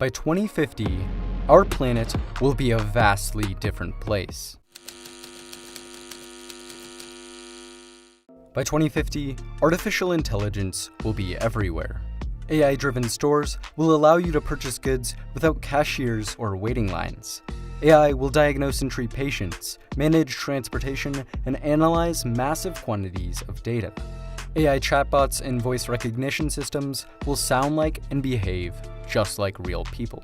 By 2050, our planet will be a vastly different place. By 2050, artificial intelligence will be everywhere. AI-driven stores will allow you to purchase goods without cashiers or waiting lines. AI will diagnose and treat patients, manage transportation, and analyze massive quantities of data. AI chatbots and voice recognition systems will sound like and behave just like real people.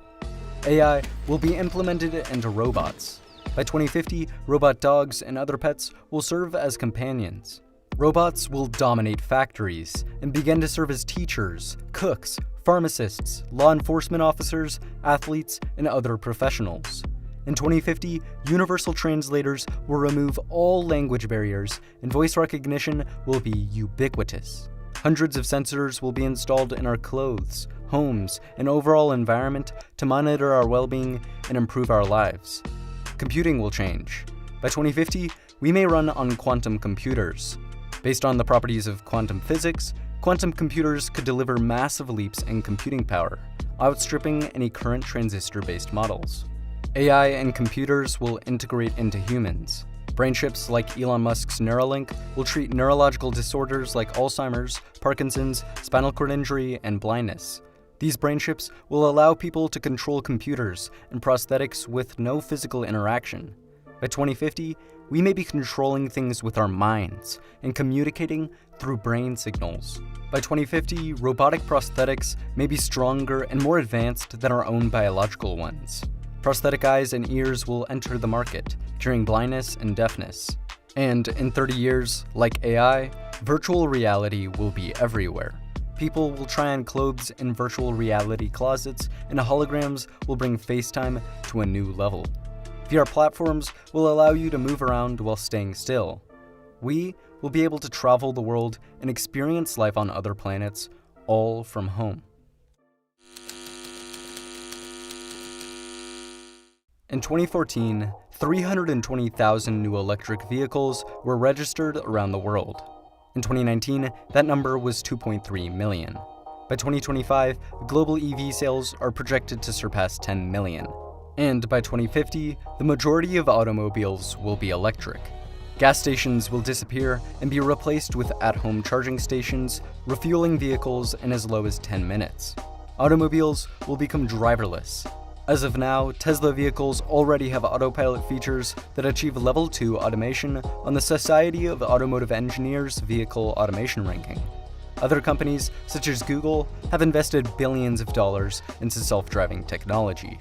AI will be implemented into robots. By 2050, robot dogs and other pets will serve as companions. Robots will dominate factories and begin to serve as teachers, cooks, pharmacists, law enforcement officers, athletes, and other professionals. In 2050, universal translators will remove all language barriers, and voice recognition will be ubiquitous. Hundreds of sensors will be installed in our clothes, homes, and overall environment to monitor our well-being and improve our lives. Computing will change. By 2050, we may run on quantum computers. Based on the properties of quantum physics, quantum computers could deliver massive leaps in computing power, outstripping any current transistor-based models. AI and computers will integrate into humans. Brain chips like Elon Musk's Neuralink will treat neurological disorders like Alzheimer's, Parkinson's, spinal cord injury, and blindness. These brain chips will allow people to control computers and prosthetics with no physical interaction. By 2050, we may be controlling things with our minds and communicating through brain signals. By 2050, robotic prosthetics may be stronger and more advanced than our own biological ones. Prosthetic eyes and ears will enter the market, curing blindness and deafness. And in 30 years, like AI, virtual reality will be everywhere. People will try on clothes in virtual reality closets, and holograms will bring FaceTime to a new level. VR platforms will allow you to move around while staying still. We will be able to travel the world and experience life on other planets, all from home. In 2014, 320,000 new electric vehicles were registered around the world. In 2019, that number was 2.3 million. By 2025, global EV sales are projected to surpass 10 million. And by 2050, the majority of automobiles will be electric. Gas stations will disappear and be replaced with at-home charging stations, refueling vehicles in as low as 10 minutes. Automobiles will become driverless. As of now, Tesla vehicles already have autopilot features that achieve Level 2 automation on the Society of Automotive Engineers Vehicle Automation Ranking. Other companies, such as Google, have invested billions of dollars into self-driving technology.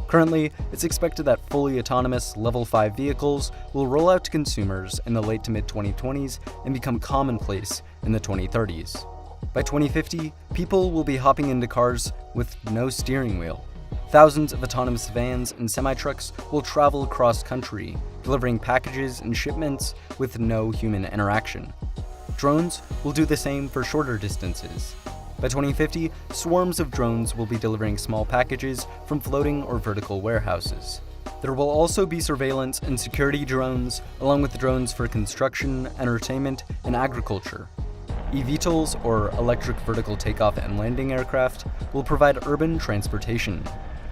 Currently, it's expected that fully autonomous Level 5 vehicles will roll out to consumers in the late to mid-2020s and become commonplace in the 2030s. By 2050, people will be hopping into cars with no steering wheel. Thousands of autonomous vans and semi-trucks will travel across country, delivering packages and shipments with no human interaction. Drones will do the same for shorter distances. By 2050, swarms of drones will be delivering small packages from floating or vertical warehouses. There will also be surveillance and security drones, along with drones for construction, entertainment, and agriculture. eVTOLs, or electric vertical takeoff and landing aircraft, will provide urban transportation.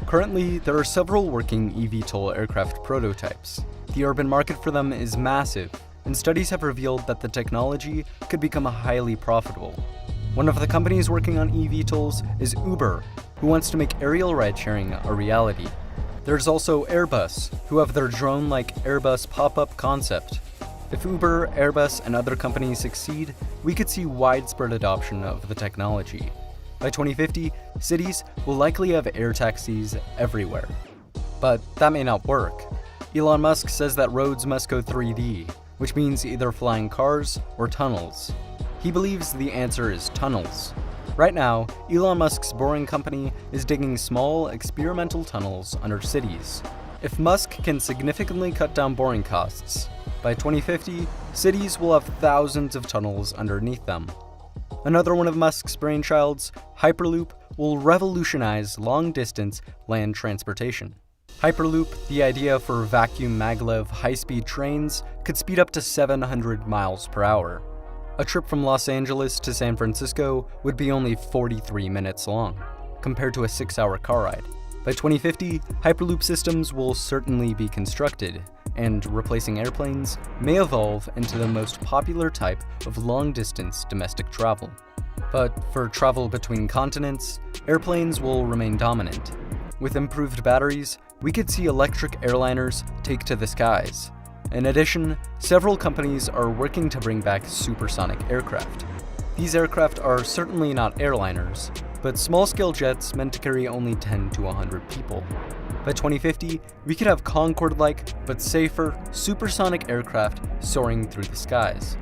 Currently, there are several working eVTOL aircraft prototypes. The urban market for them is massive, and studies have revealed that the technology could become highly profitable. One of the companies working on eVTOLs is Uber, who wants to make aerial ride-sharing a reality. There's also Airbus, who have their drone-like Airbus pop-up concept. If Uber, Airbus, and other companies succeed, we could see widespread adoption of the technology. By 2050, cities will likely have air taxis everywhere. But that may not work. Elon Musk says that roads must go 3D, which means either flying cars or tunnels. He believes the answer is tunnels. Right now, Elon Musk's Boring Company is digging small, experimental tunnels under cities. If Musk can significantly cut down boring costs, by 2050, cities will have thousands of tunnels underneath them. Another one of Musk's brainchilds, Hyperloop, will revolutionize long-distance land transportation. Hyperloop, the idea for vacuum maglev high-speed trains, could speed up to 700 miles per hour. A trip from Los Angeles to San Francisco would be only 43 minutes long, compared to a 6-hour car ride. By 2050, Hyperloop systems will certainly be constructed, and replacing airplanes may evolve into the most popular type of long-distance domestic travel. But for travel between continents, airplanes will remain dominant. With improved batteries, we could see electric airliners take to the skies. In addition, several companies are working to bring back supersonic aircraft. These aircraft are certainly not airliners, but small-scale jets meant to carry only 10 to 100 people. By 2050, we could have Concorde-like, but safer, supersonic aircraft soaring through the skies.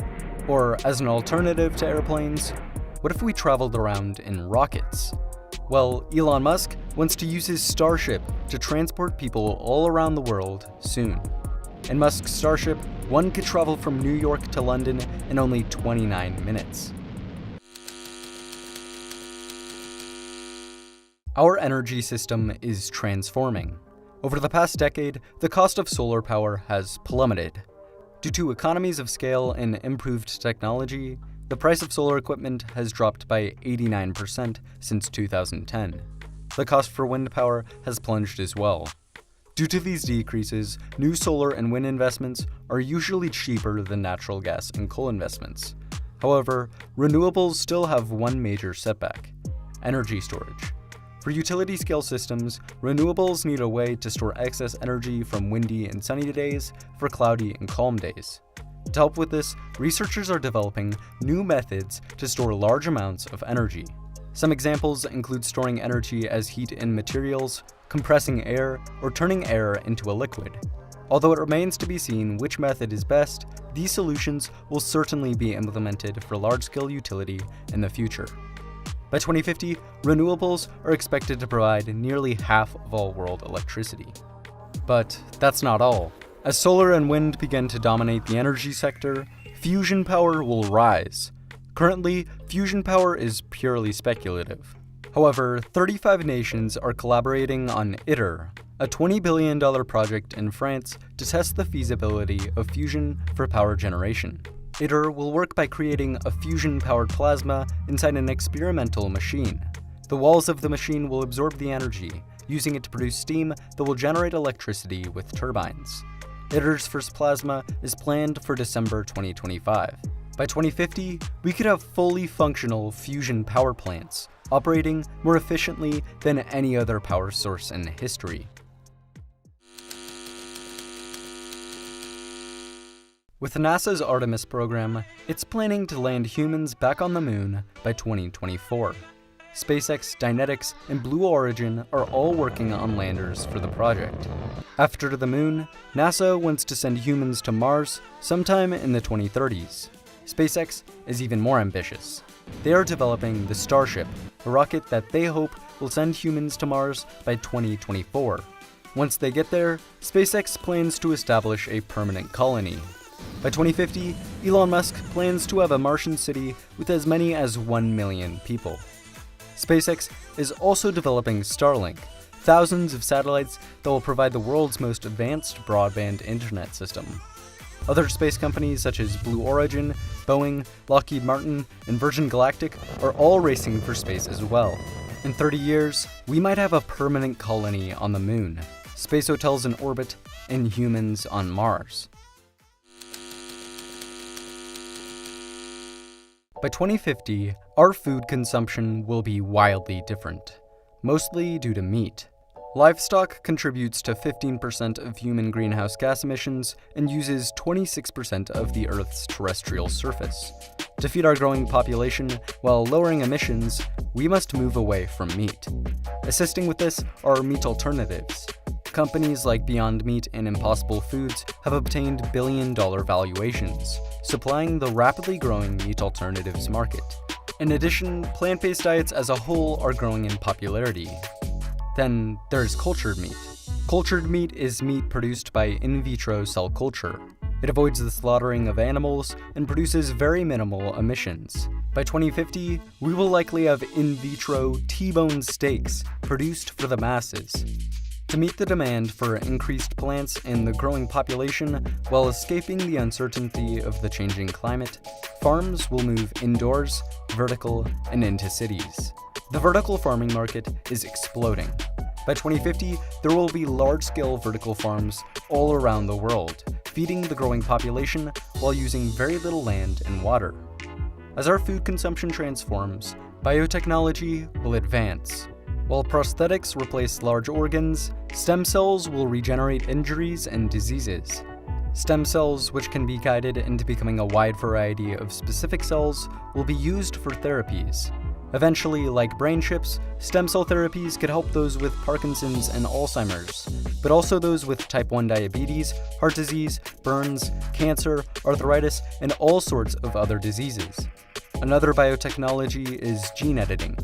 Or, as an alternative to airplanes, what if we traveled around in rockets? Well, Elon Musk wants to use his Starship to transport people all around the world soon. In Musk's Starship, one could travel from New York to London in only 29 minutes. Our energy system is transforming. Over the past decade, the cost of solar power has plummeted. Due to economies of scale and improved technology, the price of solar equipment has dropped by 89% since 2010. The cost for wind power has plunged as well. Due to these decreases, new solar and wind investments are usually cheaper than natural gas and coal investments. However, renewables still have one major setback: energy storage. For utility-scale systems, renewables need a way to store excess energy from windy and sunny days for cloudy and calm days. To help with this, researchers are developing new methods to store large amounts of energy. Some examples include storing energy as heat in materials, compressing air, or turning air into a liquid. Although it remains to be seen which method is best, these solutions will certainly be implemented for large-scale utility in the future. By 2050, renewables are expected to provide nearly half of all world electricity. But that's not all. As solar and wind begin to dominate the energy sector, fusion power will rise. Currently, fusion power is purely speculative. However, 35 nations are collaborating on ITER, a $20 billion project in France to test the feasibility of fusion for power generation. ITER will work by creating a fusion-powered plasma inside an experimental machine. The walls of the machine will absorb the energy, using it to produce steam that will generate electricity with turbines. ITER's first plasma is planned for December 2025. By 2050, we could have fully functional fusion power plants, operating more efficiently than any other power source in history. With NASA's Artemis program, it's planning to land humans back on the moon by 2024. SpaceX, Dynetics, and Blue Origin are all working on landers for the project. After the moon, NASA wants to send humans to Mars sometime in the 2030s. SpaceX is even more ambitious. They are developing the Starship, a rocket that they hope will send humans to Mars by 2024. Once they get there, SpaceX plans to establish a permanent colony. By 2050, Elon Musk plans to have a Martian city with as many as 1 million people. SpaceX is also developing Starlink, thousands of satellites that will provide the world's most advanced broadband internet system. Other space companies such as Blue Origin, Boeing, Lockheed Martin, and Virgin Galactic are all racing for space as well. In 30 years, we might have a permanent colony on the moon, space hotels in orbit, and humans on Mars. By 2050, our food consumption will be wildly different, mostly due to meat. Livestock contributes to 15% of human greenhouse gas emissions and uses 26% of the Earth's terrestrial surface. To feed our growing population while lowering emissions, we must move away from meat. Assisting with this are meat alternatives. Companies like Beyond Meat and Impossible Foods have obtained billion-dollar valuations, supplying the rapidly growing meat alternatives market. In addition, plant-based diets as a whole are growing in popularity. Then there's cultured meat. Cultured meat is meat produced by in vitro cell culture. It avoids the slaughtering of animals and produces very minimal emissions. By 2050, we will likely have in vitro T-bone steaks produced for the masses. To meet the demand for increased plants and the growing population while escaping the uncertainty of the changing climate, farms will move indoors, vertical, and into cities. The vertical farming market is exploding. By 2050, there will be large-scale vertical farms all around the world, feeding the growing population while using very little land and water. As our food consumption transforms, biotechnology will advance. While prosthetics replace large organs, stem cells will regenerate injuries and diseases. Stem cells, which can be guided into becoming a wide variety of specific cells, will be used for therapies. Eventually, like brain chips, stem cell therapies could help those with Parkinson's and Alzheimer's, but also those with type 1 diabetes, heart disease, burns, cancer, arthritis, and all sorts of other diseases. Another biotechnology is gene editing.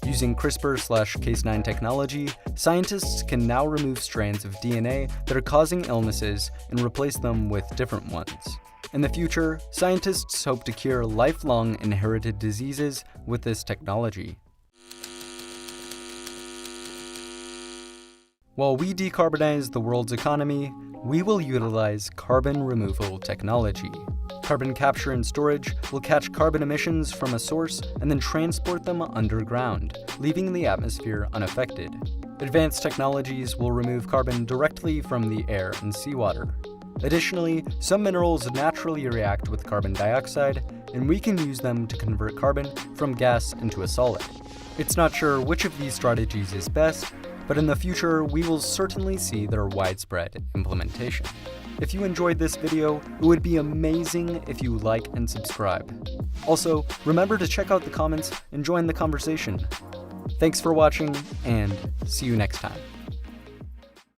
Using CRISPR/Cas9 technology, scientists can now remove strands of DNA that are causing illnesses and replace them with different ones. In the future, scientists hope to cure lifelong inherited diseases with this technology. While we decarbonize the world's economy, we will utilize carbon removal technology. Carbon capture and storage will catch carbon emissions from a source and then transport them underground, leaving the atmosphere unaffected. Advanced technologies will remove carbon directly from the air and seawater. Additionally, some minerals naturally react with carbon dioxide, and we can use them to convert carbon from gas into a solid. It's not sure which of these strategies is best, but in the future, we will certainly see their widespread implementation. If you enjoyed this video, it would be amazing if you like and subscribe. Also, remember to check out the comments and join the conversation. Thanks for watching, and see you next time.